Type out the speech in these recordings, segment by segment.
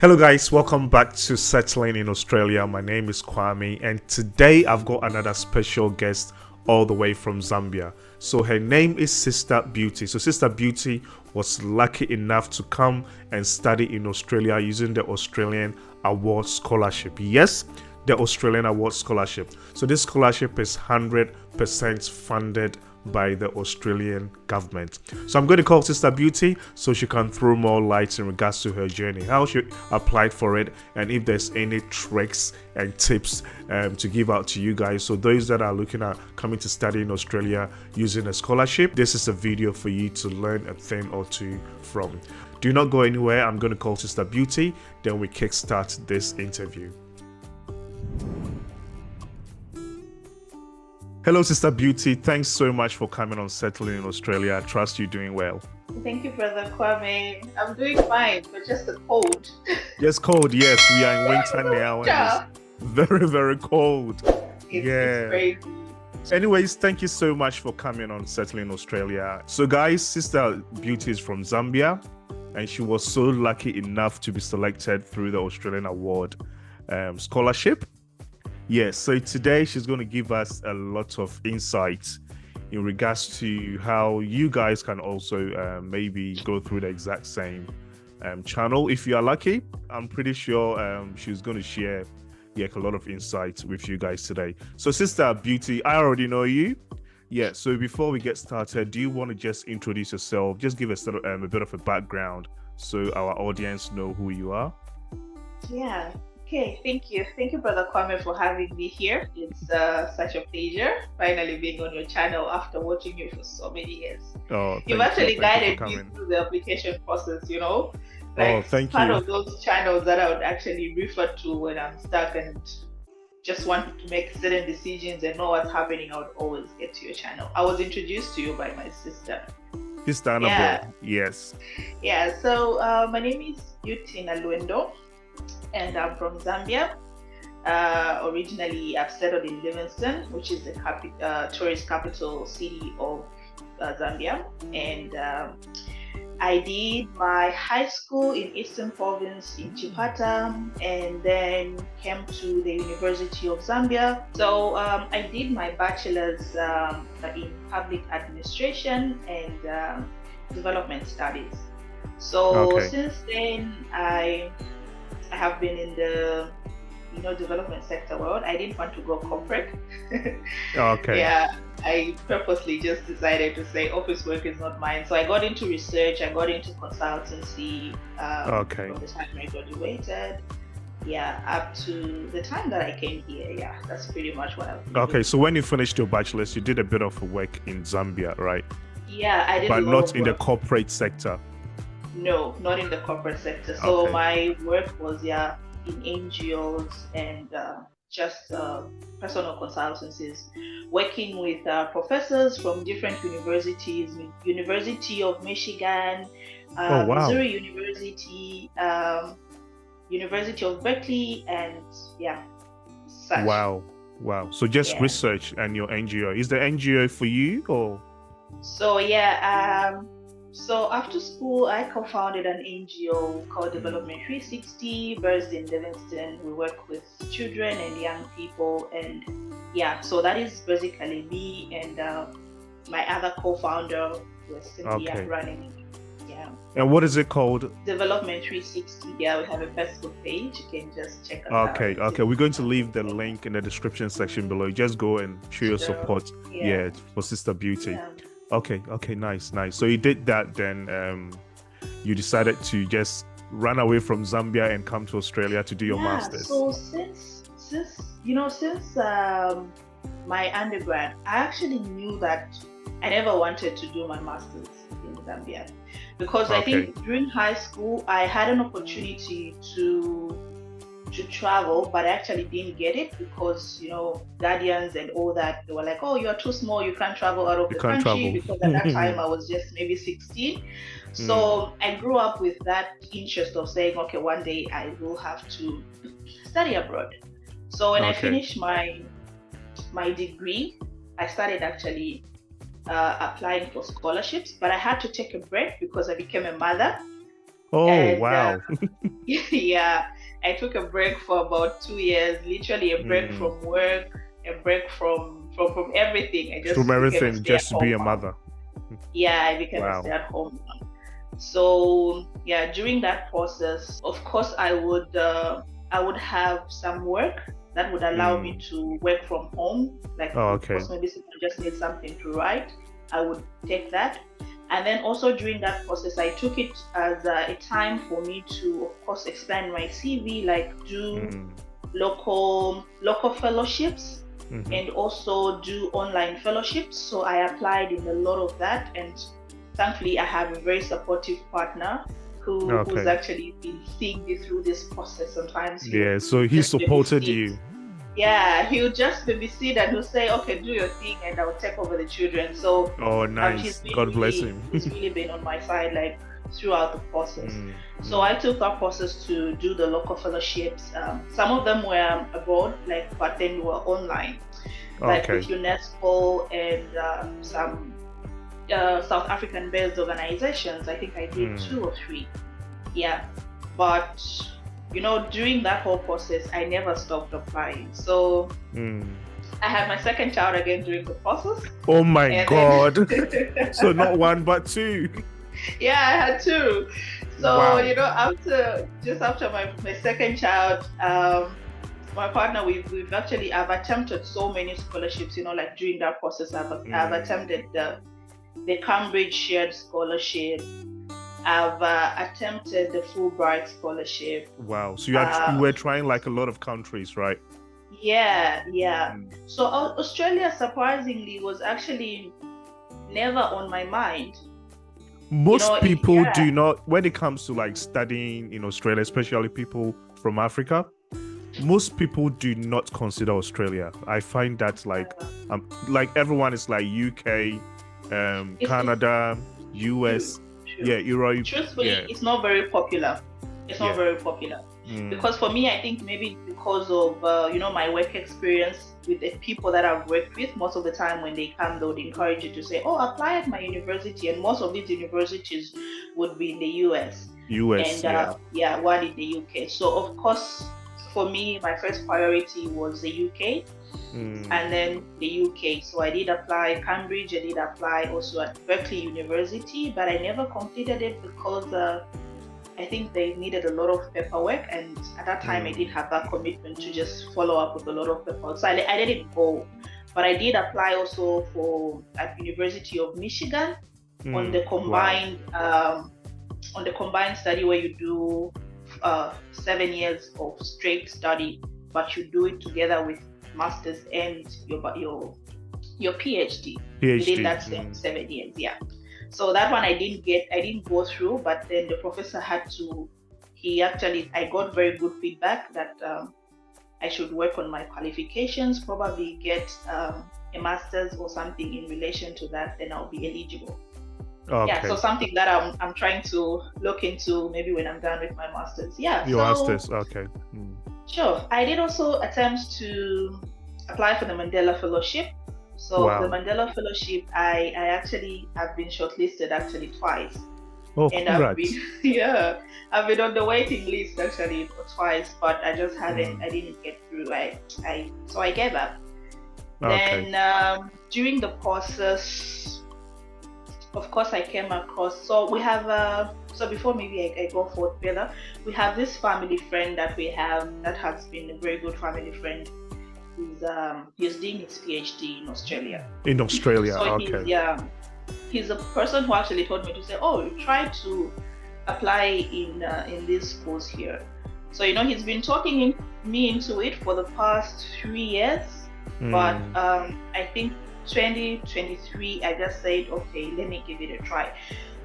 Hello guys, welcome back to Settling in Australia. My name is Kwame and today I've got another special guest all the way from Zambia. So her name is Sister Beauty. So Sister Beauty was lucky enough to come and study in Australia using the Australian Award Scholarship. Yes, the Australian Award Scholarship. So this scholarship is 100% funded by the Australian government. So I'm going to call Sister Beauty so she can throw more light in regards to her journey, how she applied for it, and if there's any tricks and tips to give out to you guys. So those that are looking at coming to study in Australia using a scholarship, this is a video for you to learn a thing or two from. Do not go anywhere. I'm going to call Sister Beauty, then we kickstart this interview. Hello, Sister Beauty. Thanks so much for coming on Settling in Australia. I trust you're doing well. Thank you, Brother Kwame. I'm doing fine, but just a cold. Yes, cold. Yes, we are in winter now. And it's very, very cold. It's crazy. Anyways, thank you so much for coming on Settling in Australia. So, guys, Sister Beauty is from Zambia, and she was so lucky enough to be selected through the Australian Award Scholarship. Yes, so today she's going to give us a lot of insights in regards to how you guys can also maybe go through the exact same channel. If you are lucky, I'm pretty sure she's going to share a lot of insights with you guys today. So Sister Beauty, I already know you. Yeah, so before we get started, do you want to just introduce yourself? Just give us a bit of a background so our audience know who you are. Yeah. Okay, thank you. Thank you, Brother Kwame, for having me here. It's such a pleasure finally being on your channel after watching you for so many years. You've actually guided me through the application process, you know? Thank part you. of those channels that I would actually refer to when I'm stuck and just want to make certain decisions and know what's happening. I would always get to your channel. I was introduced to you by my sister. Sister Annabelle, yes. Yeah, so my name is beauty.nalwendo. And I'm from Zambia. Originally, I've settled in Livingstone, which is the tourist capital city of Zambia. And I did my high school in Eastern Province in Chipata, and then came to the University of Zambia. So I did my bachelor's in public administration and development studies. So since then, I have been in the development sector world. I didn't want to go corporate. Yeah, I purposely just decided to say office work is not mine. So I got into research, I got into consultancy from the time I graduated. Yeah, up to the time that I came here. Yeah, that's pretty much what I've been doing. So when you finished your bachelor's, you did a bit of work in Zambia, right? Yeah, I did. But not in the corporate sector. No, not in the corporate sector. So my work was in NGOs and just personal consultancies, working with professors from different universities, University of Michigan, Missouri University, University of Berkeley, and such. Wow. So just research and your NGO. Is the NGO for you or? So after school, I co-founded an NGO called Development 360, based in Livingstone. We work with children and young people, and so that is basically me and my other co-founder, who is Cynthia, running. Yeah. And what is it called? Development 360. Yeah, we have a Facebook page. You can just check us out. Okay. We're going to leave the link in the description section below. Just go and show your support. For Sister Beauty. Yeah. Okay, nice. So you did that, then you decided to just run away from Zambia and come to Australia to do your master's. So since my undergrad, I actually knew that I never wanted to do my master's in Zambia because I think during high school I had an opportunity to travel, but I actually didn't get it because guardians and all that, they were like, oh, you're too small, you can't travel out of the country, because at that time I was just maybe 16. So I grew up with that interest of saying, okay, one day I will have to study abroad. So when I finished my degree, I started actually applying for scholarships, but I had to take a break because I became a mother Oh, And wow. yeah, I took a break for about 2 years, literally a break Mm. from work, a break from everything. I From just became a everything, just to be stay-at-home a mom. mother. Yeah, I became a Wow. stay-at-home mom. So yeah, during that process, of course, I would have some work that would allow me Mm. to work from home. Like, Oh, of okay. course, maybe someone just needs something to write. I would take that. And then also during that process, I took it as a time for me to, of course, expand my CV, like do Mm. local fellowships Mm-hmm. and also do online fellowships. So I applied in a lot of that, and thankfully I have a very supportive partner who's Okay. actually been seeing me through this process. Sometimes he'll Yeah, so he just supported babysit. you. Yeah, he'll just babysit and he'll say, "Okay, do your thing, and I'll take over the children." So Oh, he's nice. been God bless really him. he's really been on my side, like throughout the process. Mm. So Mm. I took that process to do the local fellowships. Some of them were abroad, like, but then were online, like Okay. with UNESCO and some South African-based organizations. I think I did Mm. 2 or 3. Yeah, but during that whole process, I never stopped applying. So Mm. I had my second child again during the process, Oh my and God. So then not one, but two. yeah, I had two. So Wow. after my second child, my partner, we've actually, I've attempted so many scholarships. Like during that process, I've Mm. attempted the Cambridge Shared Scholarship. I've attempted the Fulbright Scholarship. Wow. So you Uh, were trying like a lot of countries, right? yeah, yeah. Mm. So Australia, surprisingly, was actually never on my mind. Most people Yeah. do not, when it comes to like studying in Australia, especially people from Africa, most people do not consider Australia. I find that like everyone is like UK, It's Canada, true, US, true. yeah, Europe, Truthfully, yeah, it's not very popular. It's not yeah. very popular Mm. because for me, I think maybe because of my work experience with the people that I've worked with. Most of the time when they come, they would encourage you to say, "Oh, apply at my university," and most of these universities would be in the US US, and yeah. yeah, one in the UK. So of course, for me, my first priority was the UK Mm. and then the UK. So I did apply Cambridge, I did apply also at Berkeley University, but I never completed it because I think they needed a lot of paperwork, and at that time I Mm. didn't have that commitment to just follow up with a lot of paperwork. So I didn't go, but I did apply also for at University of Michigan on the Mm. Wow. combined study where you do 7 years of straight study, but you do it together with masters and your PhD within PhD. that same 7 years. Yeah. So that one I didn't go through, but then the professor I got very good feedback that I should work on my qualifications, probably get a master's or something in relation to that, then I'll be eligible. Yeah, so Okay. something that I'm trying to look into maybe when I'm done with my master's. Yeah, You asked so this. Okay. Mm. sure. I did also attempt to apply for the Mandela Fellowship. So the Wow. Mandela Fellowship, I actually have been shortlisted actually twice. Oh, And I've congrats. been yeah, I've been on the waiting list actually twice, but I just Mm. I didn't get through. So I gave up. Okay. Then during the process, of course, I came across. So we have so before maybe I go forth further, we have this family friend that we have that has been a very good family friend. He's doing his PhD in Australia. In Australia. So Okay. he's a person who actually told me to say, "Oh, try to apply in these schools here." So he's been talking me into it for the past 3 years, but Mm. I think 2023 I just said, okay, let me give it a try.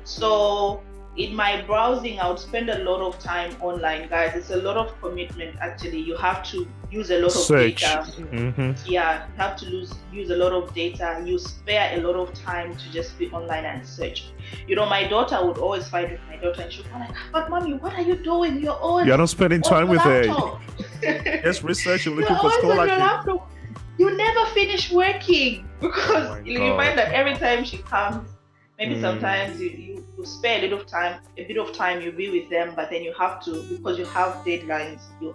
So in my browsing, I would spend a lot of time online, guys. It's a lot of commitment actually. You have to use a lot of Search. data. Mm-hmm. Yeah, you have to use a lot of data. You spare a lot of time to just be online and search. My daughter would always fight with my daughter, and she'd be like, "But mommy, what are you doing? You're always You're not spending on time your with her. laptop. Just research and You're looking for always on your scholarship. laptop. You never finish working," Oh because my you find God. that every time she comes, maybe Mm. sometimes you spare a bit of time, you be with them, but then you have to, because you have deadlines, you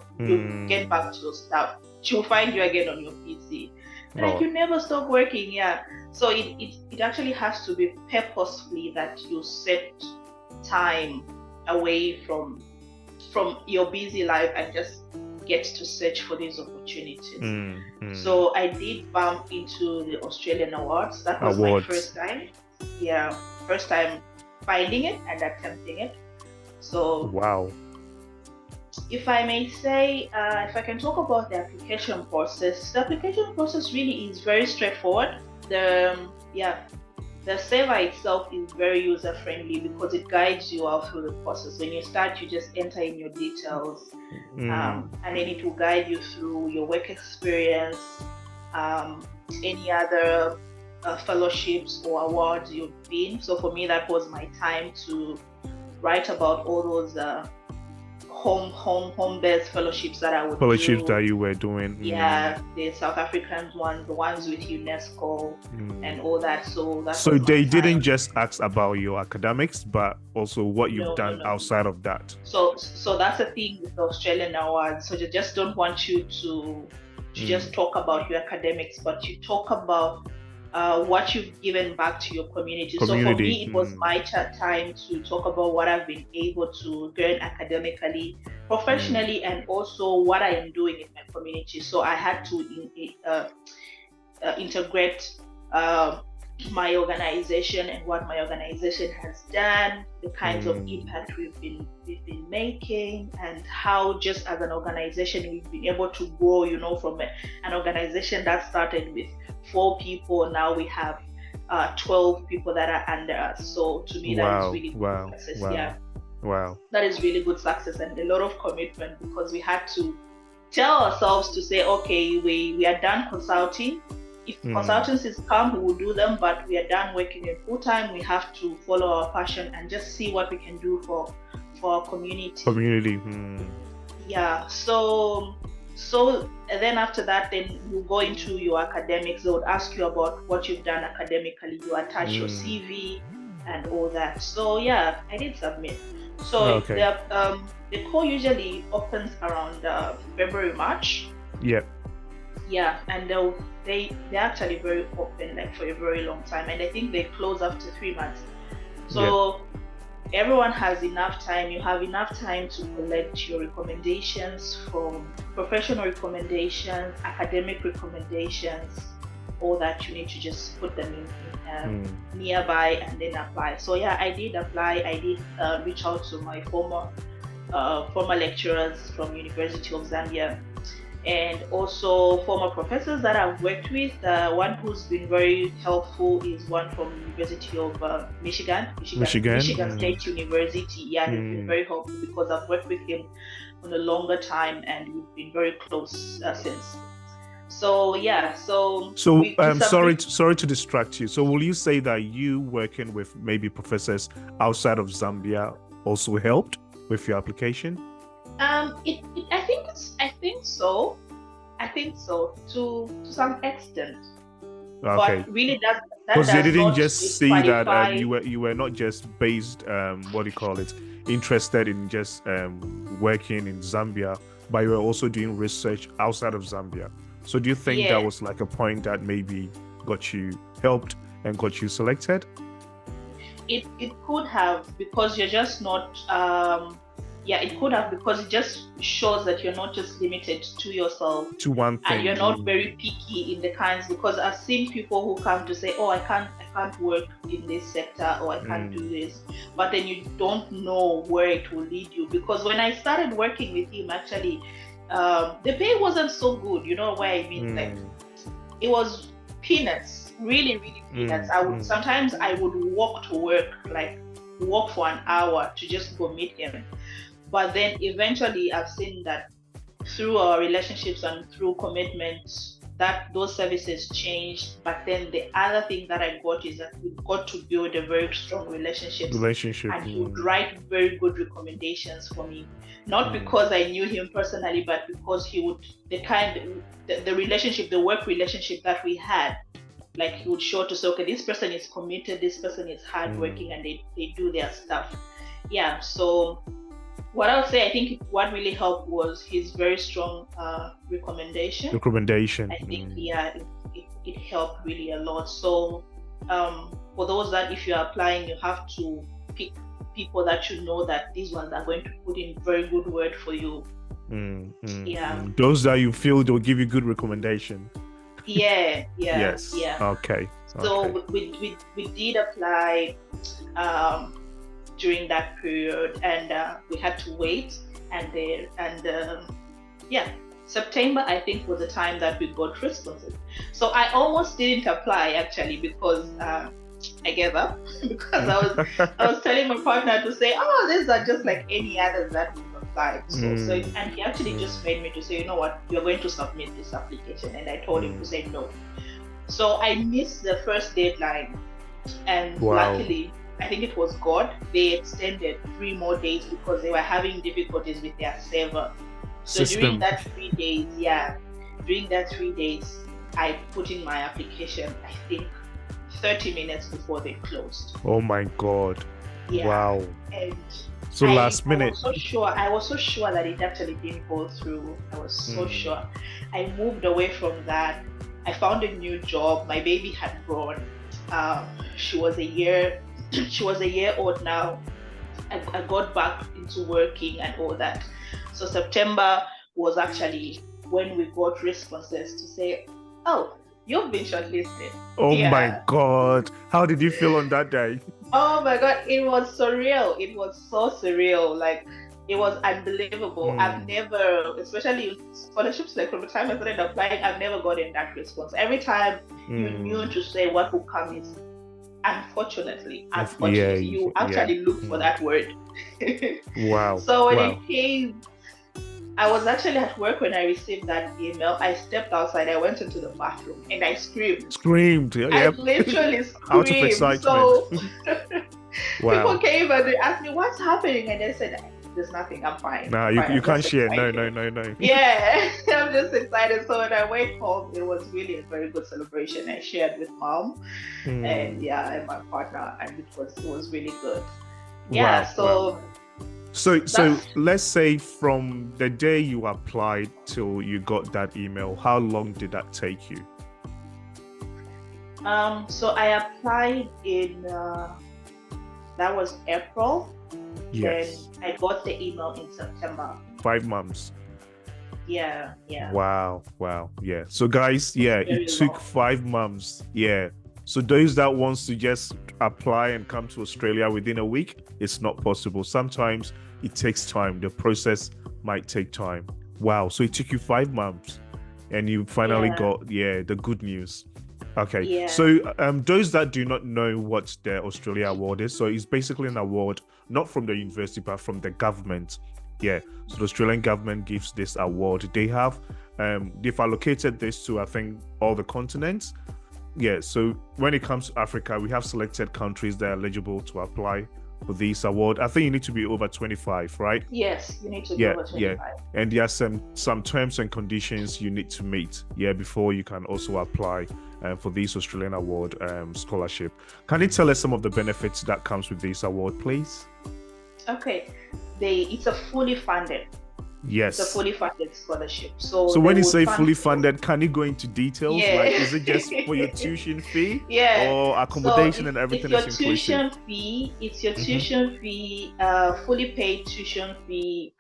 get back to your stuff. She'll find you again on your PC. Like, you never stop working, yeah. So it actually has to be purposefully that you set time away from your busy life and just get to search for these opportunities. So I did bump into the Australian Awards. That was my first time. Yeah, first time finding it and attempting it. So wow. If I may say, if I can talk about the application process really is very straightforward. The server itself is very user friendly because it guides you out through the process. When you start, you just enter in your details, and then it will guide you through your work experience, any other fellowships or awards you've been. So for me, that was my time to write about all those home-based fellowships that I would do. That you were doing. Yeah, the South African ones, the ones with UNESCO and all that. So they didn't just ask about your academics, but also what you've done outside of that. So that's the thing with the Australian Awards. So they just don't want you to just talk about your academics, but you talk about what you've given back to your community. So for me, it was my time to talk about what I've been able to learn academically, professionally, and also what I am doing in my community. So I had to integrate my organization and what my organization has done, the kinds of impact we've been making, and how just as an organization we've been able to grow, from an organization that started with 4 people, now we have 12 people that are under us. So to me, that is really good success. Yeah. Wow. That is really good success and a lot of commitment, because we had to tell ourselves to say, okay, we are done consulting. If consultancies come, we will do them, but we are done working in full time. We have to follow our passion and just see what we can do for our community. Yeah. So and then after that, then you go into your academics. They would ask you about what you've done academically. You attach your CV and all that. So yeah, I did submit. So the call usually opens around February, March. Yeah. Yeah, and they're actually very open, like for a very long time, and I think they close after 3 months. So everyone has enough time. You have enough time to collect your recommendations, from professional recommendations, academic recommendations, all that. You need to just put them in nearby and then apply. So yeah, I did apply. I did reach out to my former lecturers from University of Zambia, and also former professors that I've worked with. One who's been very helpful is one from University of Michigan State University. Yeah, he's been very helpful because I've worked with him on a longer time and we've been very close since. So yeah, sorry to distract you. So will you say that you working with maybe professors outside of Zambia also helped with your application? I think so to some extent. Okay. But really, that because they didn't not just see that you were not just based interested in just working in Zambia, but you were also doing research outside of Zambia. So do you think that was like a point that maybe got you helped and got you selected? It could have, because you're just not it could have, because it just shows that you're not just limited to yourself, to one thing, and you're not very picky in the kinds. Because I've seen people who come to say, oh, I can't work in this sector, or I can't do this, but then you don't know where it will lead you. Because when I started working with him, actually the pay wasn't so good, you know what I mean? Like, it was peanuts, really peanuts. Sometimes I would walk to work, like walk for an hour to just go meet him. But then eventually I've seen that through our relationships and through commitments, that those services changed. But then the other thing that I got is that we got to build a very strong relationship. And he would write very good recommendations for me. Not because I knew him personally, but because he would, the work relationship that we had Like he would show to say, okay, this person is committed, this person is hardworking, and they do their stuff. Yeah. So what I would say, I think what really helped was his very strong recommendation. Recommendation. I think it helped really a lot. So for those that if you're applying, you have to pick people that you know that these ones are going to put in very good word for you. Those that you feel they'll give you good recommendation. Yes. Okay. So we did apply during that period, and we had to wait, and September I think was the time that we got responses. So I almost didn't apply actually because I gave up because I was telling my partner to say, oh, these are just like any others that we've applied. So and he actually just made me to say, you know what, you're going to submit this application, and I told him to say no. So I missed the first deadline, and luckily, I think it was God, they extended 3 more days because they were having difficulties with their server. So during that 3 days, I put in my application, I think 30 minutes before they closed. Oh my God. Yeah. Wow. And so last minute. I was so sure that it actually didn't go through. I was so sure. I moved away from that. I found a new job. My baby had grown. She was a year old now. I got back into working and all that. So September was actually when we got responses to say, oh, you've been shortlisted. Oh my God. How did you feel on that day? Oh my God. It was surreal. It was so surreal. Like, it was unbelievable. I've never, especially scholarships, like from the time I started applying, I've never gotten that response. Every time you knew to say what would come is, unfortunately, you actually look for that word. Wow. So when it came, I was actually at work when I received that email. I stepped outside, I went into the bathroom, and I screamed. I literally screamed. Out of excitement. So people came and they asked me, what's happening? And I said, there's nothing, I'm fine. No, you can't share. No. Yeah, I'm just excited. So when I went home, it was really a very good celebration. I shared with mom and and my partner, and it was really good. Yeah, So let's say from the day you applied till you got that email, how long did that take you? So I applied in that was April. Yes. And I got the email in September. 5 months. Yeah. Wow. Yeah. So guys, it took 5 months. Yeah. So those that wants to just apply and come to Australia within a week, it's not possible. Sometimes it takes time. The process might take time. Wow. So it took you 5 months and you finally got the good news. Okay. Yeah. So those that do not know what the Australia Award is, so it's basically an award not from the university but from the government. Yeah. So the Australian government gives this award. They have they've allocated this to I think all the continents. Yeah. So when it comes to Africa, we have selected countries that are eligible to apply for this award. I think you need to be over 25, right? Yes, you need to be over 25. Yeah. And there are some terms and conditions you need to meet before you can also apply for this Australian award scholarship. Can you tell us some of the benefits that comes with this award, please? Okay. It's a fully funded. Yes. It's a fully funded scholarship. So when you say fully funded, can you go into details? Yeah. Like, is it just for your tuition fee? Yeah. Or accommodation and everything is inclusive? It's your tuition fee, fully paid tuition fee,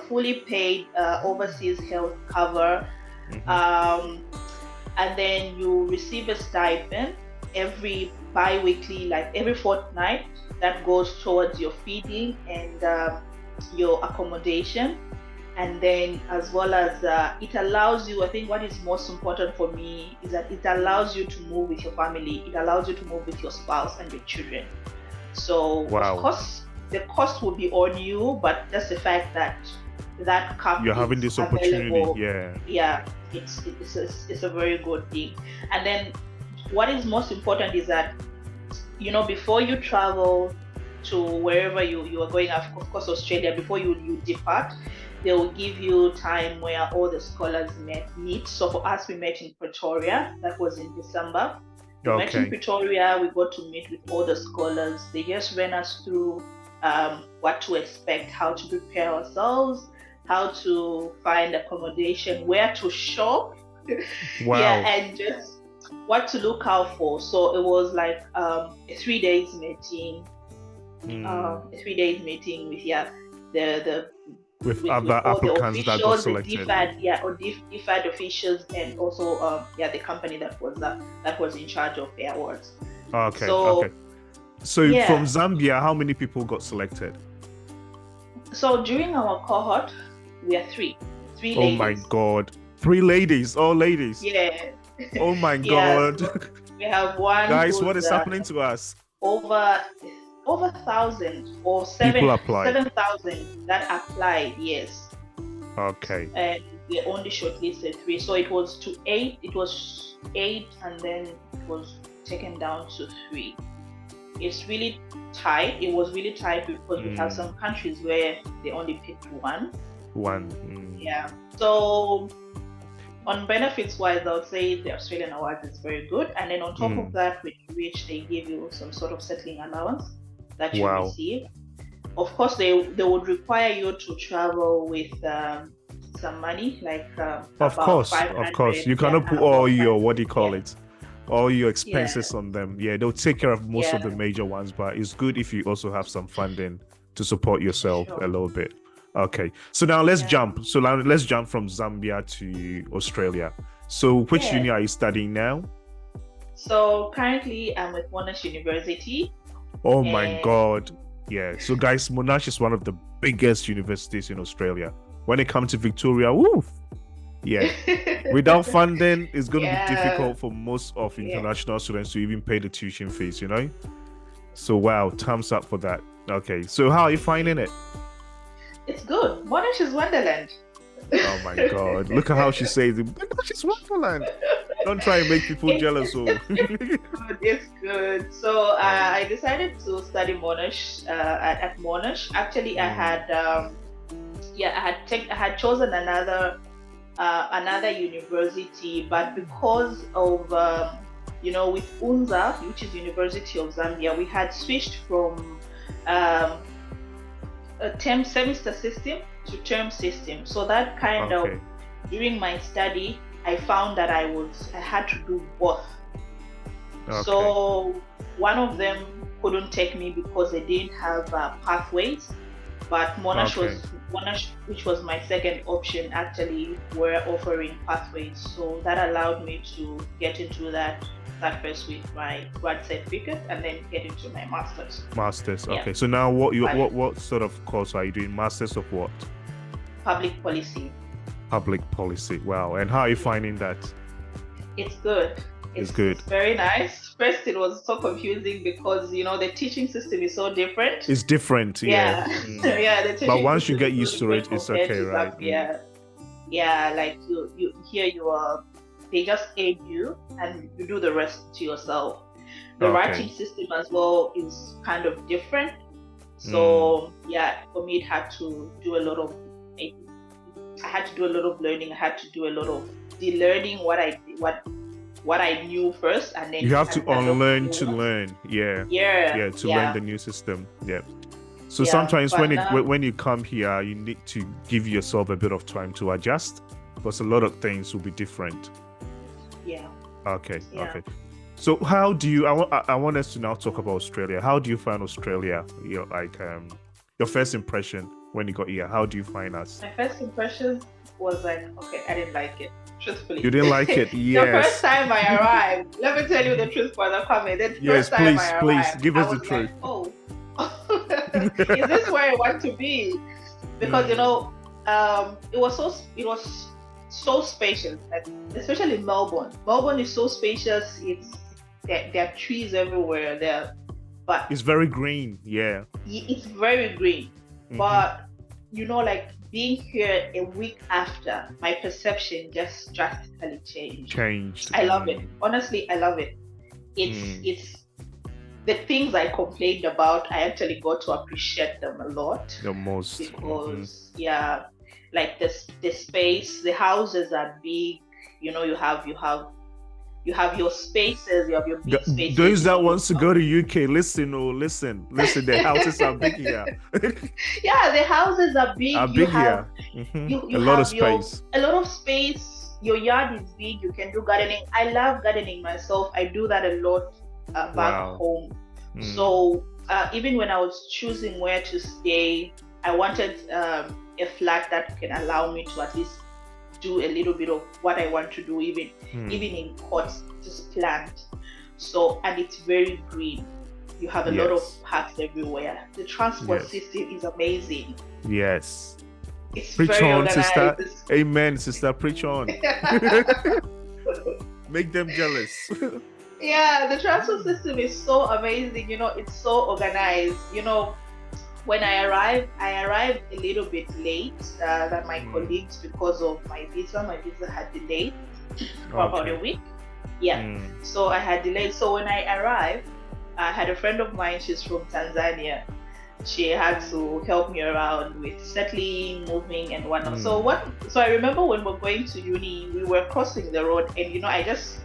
fully paid overseas health cover. And then you receive a stipend every bi-weekly, like every fortnight, that goes towards your feeding and your accommodation. And then as well as it allows you, I think what is most important for me is that it allows you to move with your family. It allows you to move with your spouse and your children. So of course, the cost will be on you, but just the fact that cap you're having this opportunity, it's a very good thing. And then what is most important is that, before you travel to wherever you are going, of course Australia, before you depart, they will give you time where all the scholars meet. So for us, we met in Pretoria. That was in December. We met in Okay. Pretoria. We got to meet with all the scholars. They just ran us through what to expect, how to prepare ourselves, how to find accommodation, where to shop, yeah, Wow. and just what to look out for. So it was like a 3 days meeting, Mm. a 3 days meeting with the With with other all the applicants that got officials, the selected. DFAD, or DFAD officials, and also the company that was in charge of the awards. Okay. So Okay. So from yeah, Zambia, how many people got selected? so during our cohort, we are three Oh my ladies. God. Three ladies, all ladies. Yeah, Oh my yeah. God. So we have one Guys, what who's is happening to us? over 1,000 or People applied. 7,000 that applied. Yes, Okay. and we only shortlisted three. So it was to eight. It was eight, and then it was taken down to three. It's really tight. It was really tight because we have some countries where they only picked one. One. Mm. Yeah. So on benefits wise, I would say the Australian Awards is very good. And then on top of that, with which they give you some sort of settling allowance that you Wow. receive. Of course, they would require you to travel with some money, like Of about course, of 500. course. You Yeah, cannot put all about your, what 500. do you call Yeah, it? All your yeah, expenses on them. Yeah, they'll take care of most of the yeah, major ones, but it's good if you also have some funding to support for yourself a sure. little bit. Okay. So now let's Yeah. jump. So now let's jump from Zambia to Australia. So which Yeah. uni are you studying now? So currently, I'm with Monash University. Oh my And God. Yeah. So guys, Monash is one of the biggest universities in Australia. When it comes to Victoria, woo. Yeah. Without funding, it's going to be yeah, difficult for most of yeah, international students to even pay the tuition fees, you know? So wow, thumbs up for that. Okay. So how are you finding it? it's good. Monash is Wonderland. Oh my God. Look at how she says it. Monash is Wonderland. Don't try and make people jealous. Oh. It's good. So I decided to study Monash at Monash. Actually, I had I had chosen another university, but because of with UNZA, which is University of Zambia, we had switched from um, a term semester system to term system. So that kind of Okay. during my study, I found that I had to do both. Okay. So one of them couldn't take me because they didn't have pathways, but Monash Okay. which was my second option, actually were offering pathways. So that allowed me to get into that first with my grad certificate and then get into my master's. Masters. Yeah. Okay. So now Right. what sort of course are you doing? Masters of what? Public policy. Public policy. Wow. And how are you finding that? It's good. It's good. It's very nice. First, it was so confusing because the teaching system is so different. It's different. Yeah. Yeah. The teaching But once you system get is used so to it, different it's compared okay, to right? Zambia. Yeah, like you here you are. They just aid you, and you do the rest to yourself. The Okay. writing system as well is kind of different. So yeah, for me, it had to do a lot of. I had to do a lot of learning. I had to do a lot of de-learning what I knew first, and then You have to kind of unlearn to learn. Yeah. Yeah. Yeah. To learn the new system. Yeah. So Yeah, sometimes but now- when you come here, you need to give yourself a bit of time to adjust because a lot of things will be different. Yeah. Okay. Yeah. Okay. So how do you? I want us to now talk about Australia. How do you find Australia? Your first impression when you got here. How do you find us? My first impression was like, okay, I didn't like it. Truthfully, You didn't like it? The Yes. first time I arrived, let me tell you the truth, Father Kwame. The Yes, first time please, I please, arrived, give us I the was truth. like, oh, is this where I want to be? Because it was so spacious, especially Melbourne. Melbourne is so spacious. There are trees everywhere. But It's very green. Yeah. it's very green. Mhm. But like being here a week after, my perception just drastically changed. I love it. Honestly, I love it. It's the things I complained about, I actually got to appreciate them a lot The most. because like the space, the houses are big. You have You have your spaces, you have your big spaces. Those that wants to go to UK, listen, the houses are big here. Yeah, the houses are big. Are You big have here. Mm-hmm. you A lot of have your space. a lot of space. Your yard is big. You can do gardening. I love gardening myself. I do that a lot back Wow. home. Mm. So even when I was choosing where to stay, I wanted a flat that can allow me to at least do a little bit of what I want to do, even in courts, just plant. So, and it's very green. You have a lot of parks everywhere. The transport system is amazing. Yes. It's preach very on, organized. sister. Amen, sister. Preach on. Make them jealous. Yeah, the transport system is so amazing. It's so organized. When I arrived a little bit late than my colleagues because of my visa. My visa had delayed for about a week. Yeah, so I had delayed. So when I arrived, I had a friend of mine. She's from Tanzania. She had to help me around with settling, moving, and whatnot. So I remember when we were going to uni, we were crossing the road, and I just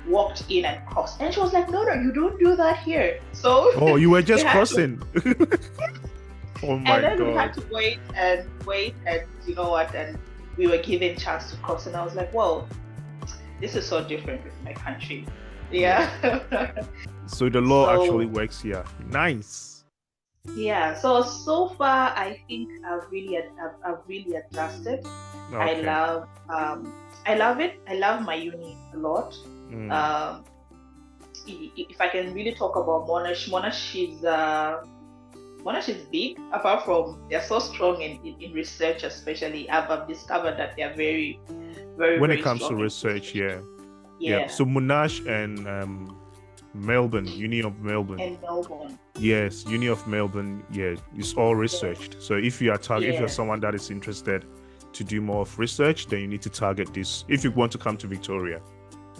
walked in and crossed, and she was like, no, you don't do that here. So you were just crossing. Oh my God. And then God. we had to wait, and you know what, and we were given chance to cross, and I was like, well, this is so different with my country. Yeah. So the law actually works here. Nice. Yeah, so far I think I've really adjusted. Okay. I love it. I love my uni a lot. If I can really talk about Monash is big. Apart from they're so strong in research, especially I've discovered that they're very, very. When very it comes to research, yeah. So Monash and Melbourne, Uni of Melbourne. And Melbourne. Yes, Uni of Melbourne. Yeah, it's all researched. So if you are if you're someone that is interested to do more of research, then you need to target this. If you want to come to Victoria,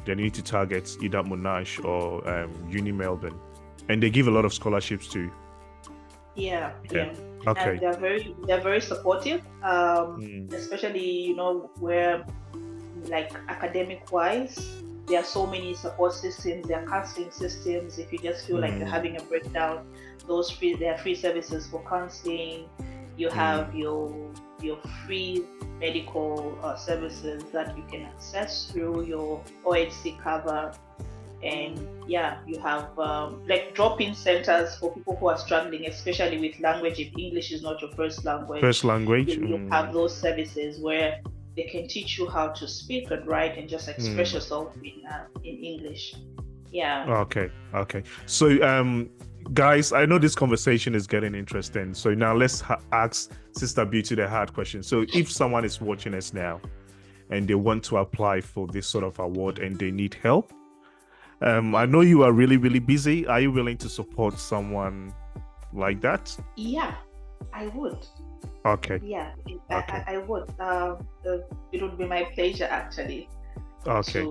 then you need to target either Monash or Uni Melbourne, and they give a lot of scholarships too. Yeah. Okay. And they're very supportive, especially where like academic wise. There are so many support systems. There are counseling systems. If you just feel like you're having a breakdown, there are free services for counseling. You have your free medical services that you can access through your OHC cover, and you have like drop-in centers for people who are struggling, especially with language. If English is not your first language, you have those services where they can teach you how to speak and write and just express yourself in English. Yeah. Okay. So, guys, I know this conversation is getting interesting. So now let's ask Sister Beauty the hard question. So if someone is watching us now and they want to apply for this sort of award and they need help, I know you are really, really busy. Are you willing to support someone like that? Yeah, I would. Okay. Yeah, I would. It would be my pleasure, actually. Okay.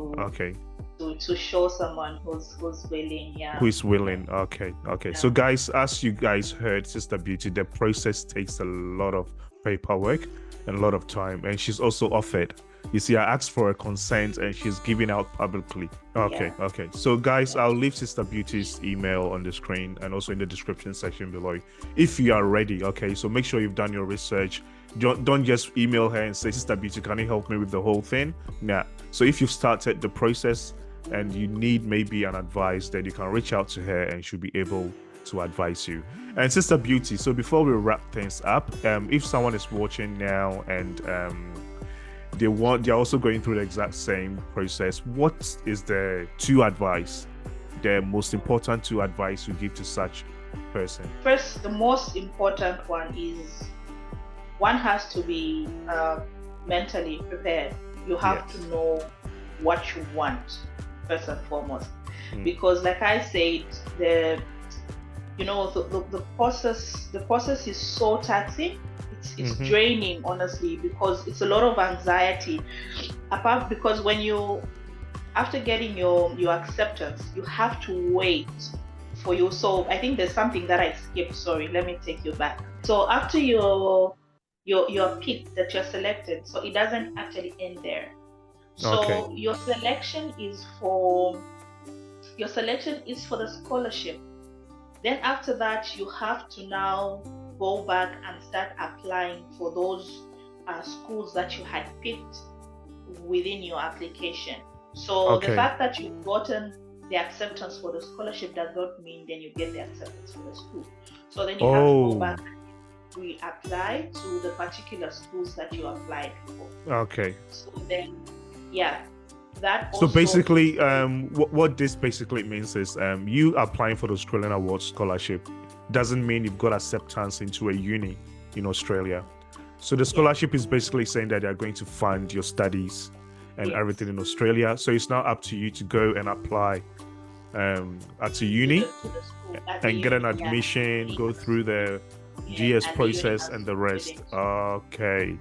To show someone who's willing. Yeah. Who is willing? Okay. Yeah. So, guys, as you guys heard, Sister Beauty, the process takes a lot of paperwork and a lot of time, and she's also offered. You see, I asked for a consent, and she's giving out publicly. Okay. So, guys, I'll leave Sister Beauty's email on the screen and also in the description section below if you are ready. Okay, so make sure you've done your research. Don't just email her and say, Sister Beauty, can you help me with the whole thing? Nah. So if you've started the process and you need maybe an advice, then you can reach out to her and she'll be able to advise you. And Sister Beauty, so before we wrap things up, if someone is watching now and they're also going through the exact same process, what is the most important two advice you give to such person? First, the most important one is one has to be mentally prepared. You have to know what you want first and foremost, because like I said, the process is so taxing. It's draining, honestly, because it's a lot of anxiety. Because when after getting your acceptance, you have to wait for you. So I think there's something that I skipped. Sorry, let me take you back. So after you're picked, that you're selected, so it doesn't actually end there. Okay. So your selection is for the scholarship. Then after that, you have to now go back and start applying for those schools that you had picked within your application. So the Okay. fact that you've gotten the acceptance for the scholarship does not mean then you get the acceptance for the school. So then you have to go Oh, back and reapply to the particular schools that you applied for. okay. So then, yeah, that So also is basically, what this basically means is, you applying for the Australian Award Scholarship doesn't mean you've got acceptance into a uni in Australia. So the scholarship is basically saying that they're going to fund your studies and yes, everything in Australia. So it's now up to you to go and apply at a uni to the school at the and get an uni, yeah. admission, go through the Yes, GS and the uni process has and to the put it rest. in. Okay.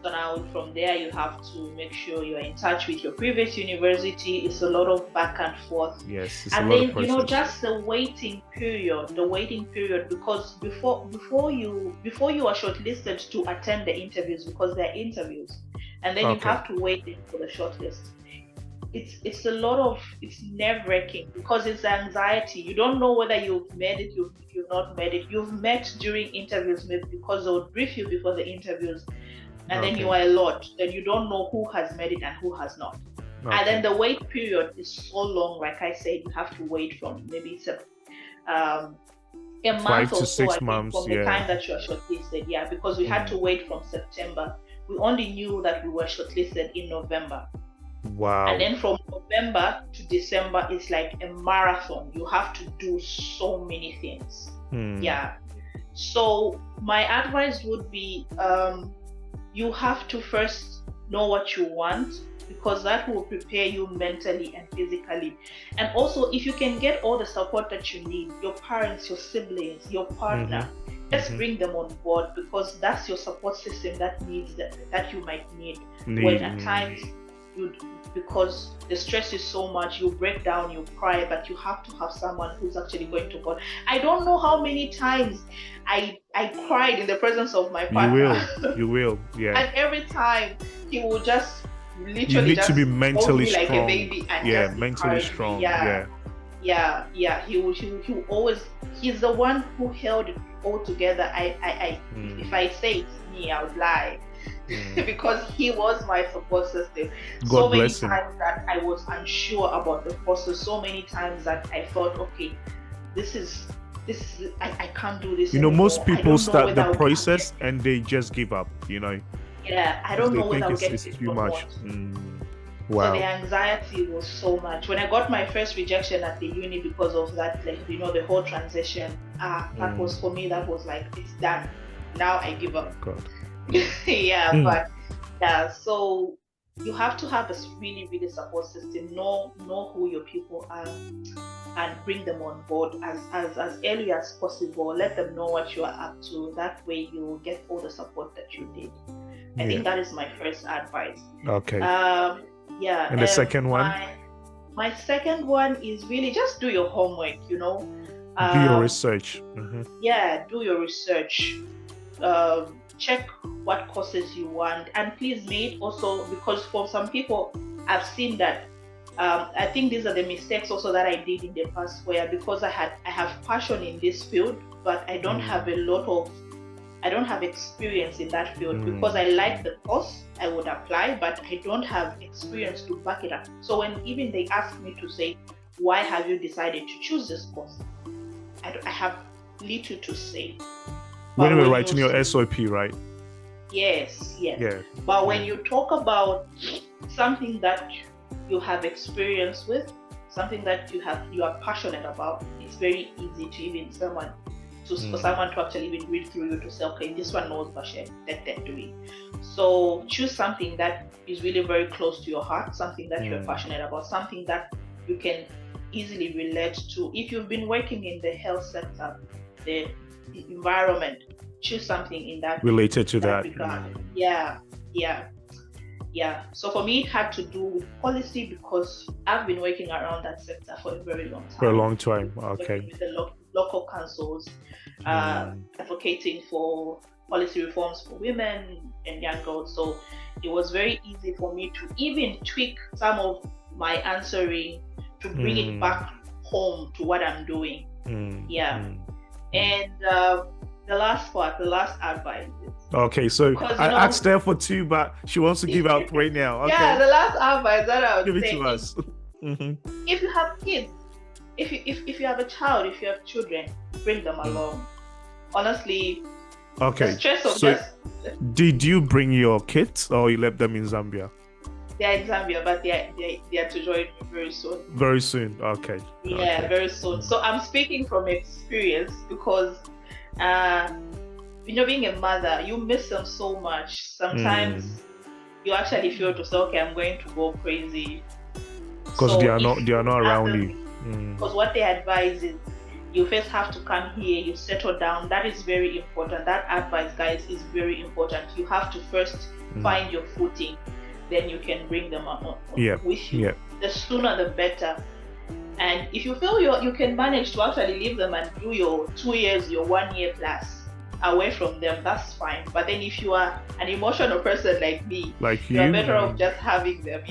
So now from there, you have to make sure you're in touch with your previous university. It's a lot of back and forth. Yes, it's a And lot of then, process. just the waiting period, because before you are shortlisted to attend the interviews, because they're interviews, and then you Okay. have to wait for the shortlist. It's nerve-wracking because it's anxiety. You don't know whether you've made it, you've not made it. You've met during interviews maybe because they would brief you before the interviews, and then Okay. you are a lot. Then you don't know who has made it and who has not. And then the wait period is so long. Like I said, you have to wait from maybe a 5 month to or so, 6 I think, months, from the yeah. time that you are shortlisted. Yeah, because we had to wait from September. We only knew that we were shortlisted in November. Wow. And then from November to December, it's like a marathon. You have to do so many things. Yeah. So my advice would be, you have to first know what you want, because that will prepare you mentally and physically. And also, if you can get all the support that you need, your parents, your siblings, your partner, just bring them on board, because that's your support system that you might need when at times because the stress is so much, you break down, you cry, but you have to have someone who's actually going to God. I don't know how many times I cried in the presence of my partner. You will, yeah. And every time he will just literally you need just to be mentally hold me strong. like a baby and yeah, just mentally encourage me. strong. Yeah. He will always. He's the one who held it all together. If I say it's me, I would lie. Because he was my support system. So many times that I was unsure about the process, so many times that I thought, okay, this is I can't do this anymore. Most people start the process and they just give up, Yeah, I don't know whether I'll get it's it too or much. not. Wow. So the anxiety was so much. When I got my first rejection at the uni because of that, the whole transition, that was, for me, that was like, it's done. Now I give up. God. But so you have to have a really, really support system. Know who your people are and bring them on board as early as possible. Let them know what you are up to. That way you will get all the support that you need. I think that is my first advice. Okay. And the second one? My second one is really just do your homework, do your research. Yeah, do your research. Check what courses you want, and please meet also, because for some people I've seen that I think these are the mistakes also that I did in the past, where because I have passion in this field, but I don't have I don't have experience in that field. Because I like the course, I would apply, but I don't have experience to back it up. So when even they ask me to say, why have you decided to choose this course? I have little to say. When we're writing your SOP, right? Yes. Yeah. But when you talk about something that you have experience with, something that you are passionate about, it's very easy to even for someone to actually even read through you to say, okay, this one knows Bashe, let them do it. So choose something that is really very close to your heart, something that you're passionate about, something that you can easily relate to. If you've been working in the health sector, the environment, choose something in that related to that regard. So for me, it had to do with policy, because I've been working around that sector for a very long time. For a long time, okay. With the local councils, advocating for policy reforms for women and young girls. So it was very easy for me to even tweak some of my answering to bring it back home to what I'm doing. And the last advice is, okay, so I asked her for 2, but she wants to give out 3 now. Okay. Yeah, the last advice that I would give it say to us. If you have kids, if you have a child, if you have children, bring them along. Honestly, okay. The stress of so did you bring your kids or you left them in Zambia? They're in Zambia, but they are to join me very soon. Very soon, okay. Yeah, okay. Very soon. So I'm speaking from experience because, being a mother, you miss them so much. Sometimes you actually feel to say, okay, I'm going to go crazy because they are not around you. Because what they advise is, you first have to come here, you settle down. That is very important. That advice, guys, is very important. You have to first find your footing, then you can bring them with you. The sooner the better. And if you feel you can manage to actually leave them and do your 2 years, your 1 year plus away from them, that's fine. But then if you are an emotional person like me, you're better off just having them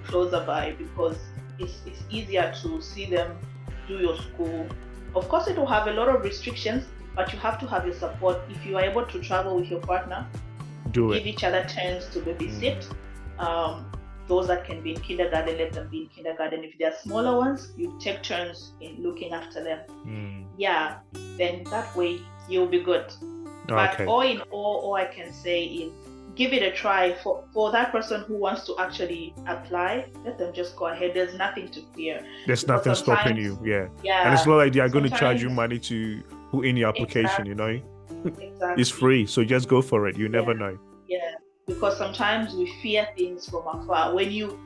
closer by, because it's easier to see them do your school. Of course, it will have a lot of restrictions, but you have to have your support. If you are able to travel with your partner, give each other turns to babysit. Those that can be in kindergarten, let them be in kindergarten. If they are smaller ones, you take turns in looking after them. Then that way you'll be good. But all in all I can say is, give it a try. For that person who wants to actually apply, let them just go ahead. There's nothing to fear. There's nothing stopping you. And it's not like they are going to charge you money to put in your application, Exactly. It's free, so just go for it. You never know. Because sometimes we fear things from afar. When you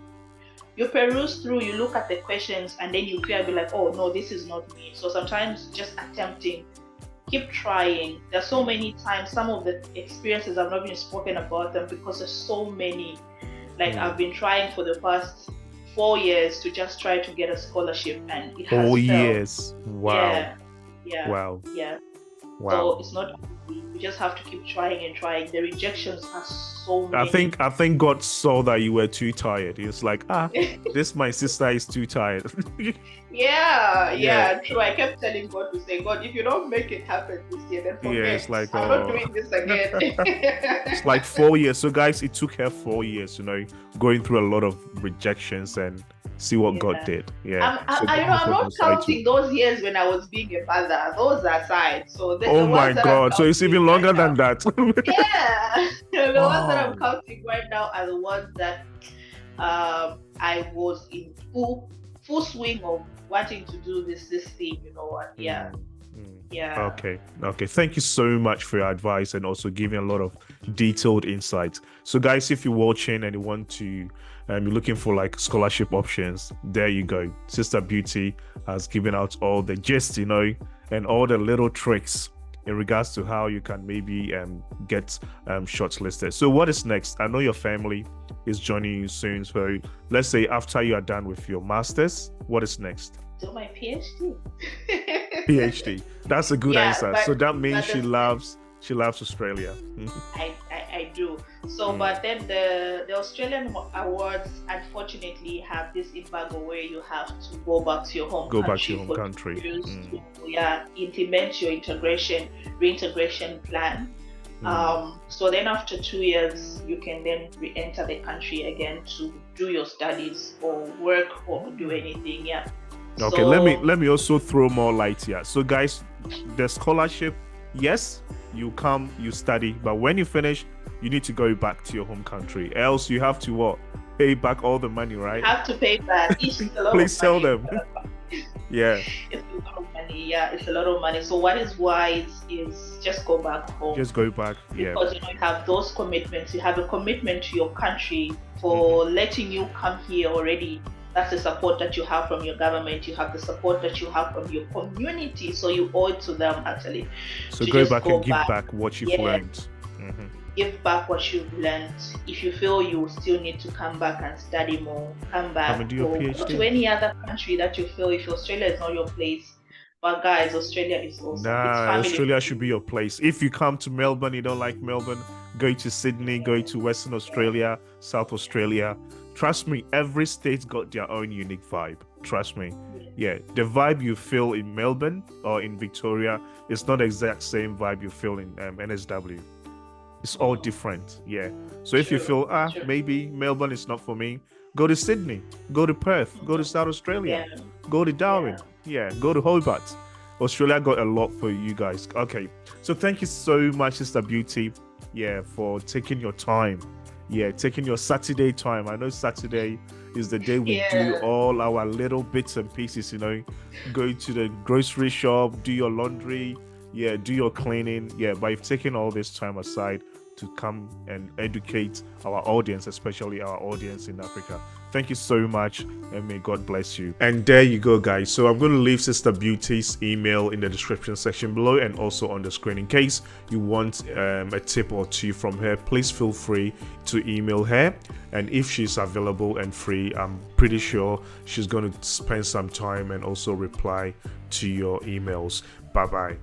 peruse through, you look at the questions and then you fear, be like, oh no, this is not me. So sometimes just attempting, keep trying. There's so many times, some of the experiences I've not been spoken about them because there's so many. I've been trying for the past 4 years to just try to get a scholarship, and it has 4 failed. years. Wow. Wow. So it's not easy. You just have to keep trying and trying. The rejections are so many. I think God saw that you were too tired. He was like, my sister is too tired. True. I kept telling God to say, God, if you don't make it happen this year, then forget. It's like, I'm not doing this again. It's like 4 years. So guys, it took her 4 years, going through a lot of rejections and see what God did. I'm not counting those years when I was being a mother. Those aside. So oh my God! So it's even longer than that. The ones that I'm counting right now are the ones that I was in full swing of wanting to do this thing. You know what? Okay. Thank you so much for your advice and also giving a lot of detailed insight. So guys, if you're watching and you want to you're looking for like scholarship options, there you go. Sister Beauty has given out all the gist, and all the little tricks in regards to how you can maybe get shortlisted. So what is next? I know your family is joining you soon. So let's say after you are done with your master's, what is next? Do my PhD. PhD. That's a good answer. So that means she loves Australia. I do. So, but then the Australian awards unfortunately have this embargo where you have to go back to your home country. To implement your reintegration plan. So then after 2 years, you can then re-enter the country again to do your studies or work or do anything. Okay, so, let me also throw more light here. So guys, the scholarship, yes, you come, you study, but when you finish, you need to go back to your home country. Else you have to pay back all the money, right? You have to pay back. Please tell them. It's a lot of money. It's a lot of money. So what is wise is just go back home. Just go back. Because you have those commitments. You have a commitment to your country for letting you come here already. That's the support that you have from your government. You have the support that you have from your community. So you owe it to them actually. So go back and give back what you've learned. Give back what you've learned. If you feel you still need to come back and study more, come back. Come and do your PhD. Go to any other country that you feel. If Australia is not your place, But guys, Australia is awesome. It's Nah, family Australia should be friendly. your place. If you come to Melbourne, you don't like Melbourne, go to Sydney, go to Western Australia, South Australia. Trust me, every state's got their own unique vibe. Trust me. Yeah. Yeah, the vibe you feel in Melbourne or in Victoria is not the exact same vibe you feel in NSW. It's all different. Yeah. So if you True, feel, true. maybe Melbourne is not for me, go to Sydney, go to Perth, go to South Australia, Yeah, go to Darwin. yeah. Yeah, go to Hobart. Australia got a lot for you guys. Okay. So thank you so much, Sister Beauty. Yeah, for taking your time. Yeah, taking your Saturday time. I know Saturday is the day we do Yeah, all our little bits and pieces, go to the grocery shop, do your laundry, yeah, do your cleaning. Yeah, but you've taken all this time aside to come and educate our audience, especially our audience in Africa. Thank you so much, and may God bless you. And there you go, guys. So I'm going to leave Sister Beauty's email in the description section below and also on the screen. In case you want a tip or two from her, please feel free to email her. And if she's available and free, I'm pretty sure she's going to spend some time and also reply to your emails. Bye bye.